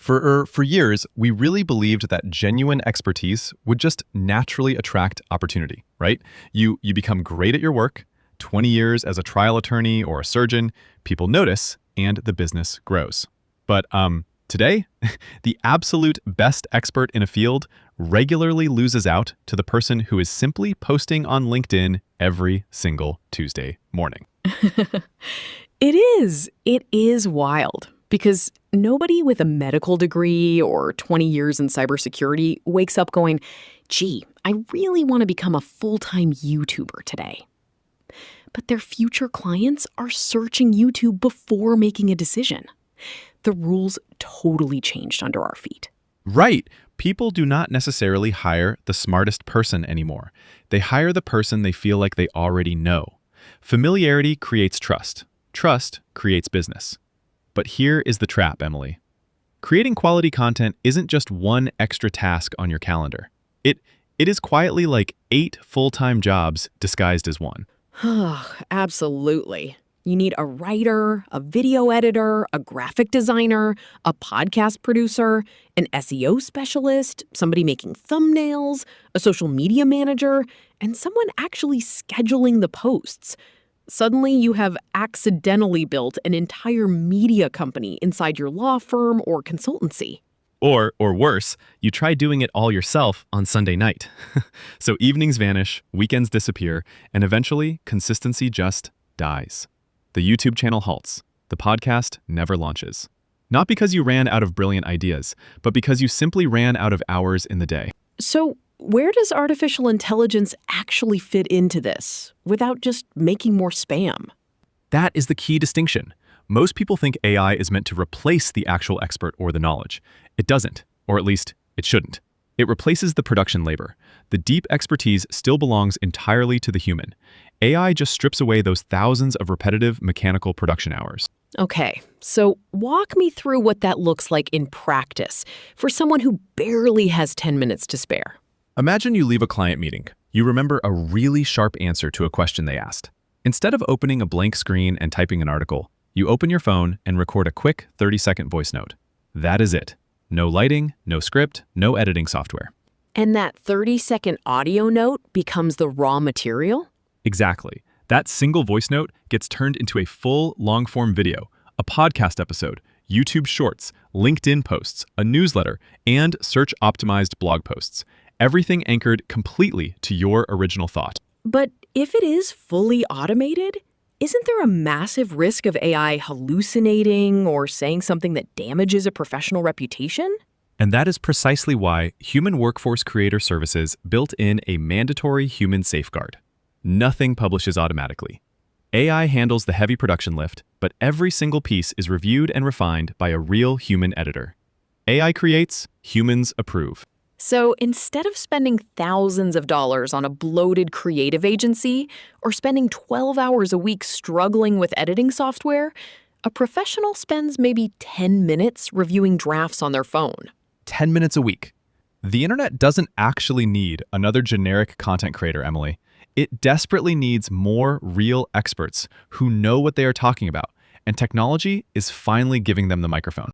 For years, we really believed that genuine expertise would just naturally attract opportunity, right? You become great at your work, 20 years as a trial attorney or a surgeon, people notice, and the business grows. But today, the absolute best expert in a field regularly loses out to the person who is simply posting on LinkedIn every single Tuesday morning. It is wild because nobody with a medical degree or 20 years in cybersecurity wakes up going, gee, I really want to become a full-time YouTuber today. But their future clients are searching YouTube before making a decision. The rules totally changed under our feet. Right. People do not necessarily hire the smartest person anymore. They hire the person they feel like they already know. Familiarity creates trust. Trust creates business. But here is the trap, Emily. Creating quality content isn't just one extra task on your calendar. It is quietly like 8 full-time jobs disguised as one. Absolutely. You need a writer, a video editor, a graphic designer, a podcast producer, an SEO specialist, somebody making thumbnails, a social media manager, and someone actually scheduling the posts. Suddenly, you have accidentally built an entire media company inside your law firm or consultancy. Or worse, you try doing it all yourself on Sunday night. So evenings vanish, weekends disappear, and eventually consistency just dies. The YouTube channel halts. The podcast never launches. Not because you ran out of brilliant ideas, but because you simply ran out of hours in the day. So where does artificial intelligence actually fit into this without just making more spam? That is the key distinction. Most people think AI is meant to replace the actual expert or the knowledge. It doesn't, or at least it shouldn't. It replaces the production labor. The deep expertise still belongs entirely to the human. AI just strips away those thousands of repetitive mechanical production hours. Okay, so walk me through what that looks like in practice for someone who barely has 10 minutes to spare. Imagine you leave a client meeting. You remember a really sharp answer to a question they asked. Instead of opening a blank screen and typing an article, you open your phone and record a quick 30-second voice note. That is it. No lighting, no script, no editing software. And that 30-second audio note becomes the raw material? Exactly. That single voice note gets turned into a full long-form video, a podcast episode, YouTube Shorts, LinkedIn posts, a newsletter, and search-optimized blog posts. Everything anchored completely to your original thought. But if it is fully automated, isn't there a massive risk of AI hallucinating or saying something that damages a professional reputation? And that is precisely why Human Workforce Creator Services built in a mandatory human safeguard. Nothing publishes automatically. AI handles the heavy production lift, but every single piece is reviewed and refined by a real human editor. AI creates, humans approve. So instead of spending thousands of dollars on a bloated creative agency or spending 12 hours a week struggling with editing software, a professional spends maybe 10 minutes reviewing drafts on their phone. 10 minutes a week. The internet doesn't actually need another generic content creator, Emily. It desperately needs more real experts who know what they are talking about, and technology is finally giving them the microphone.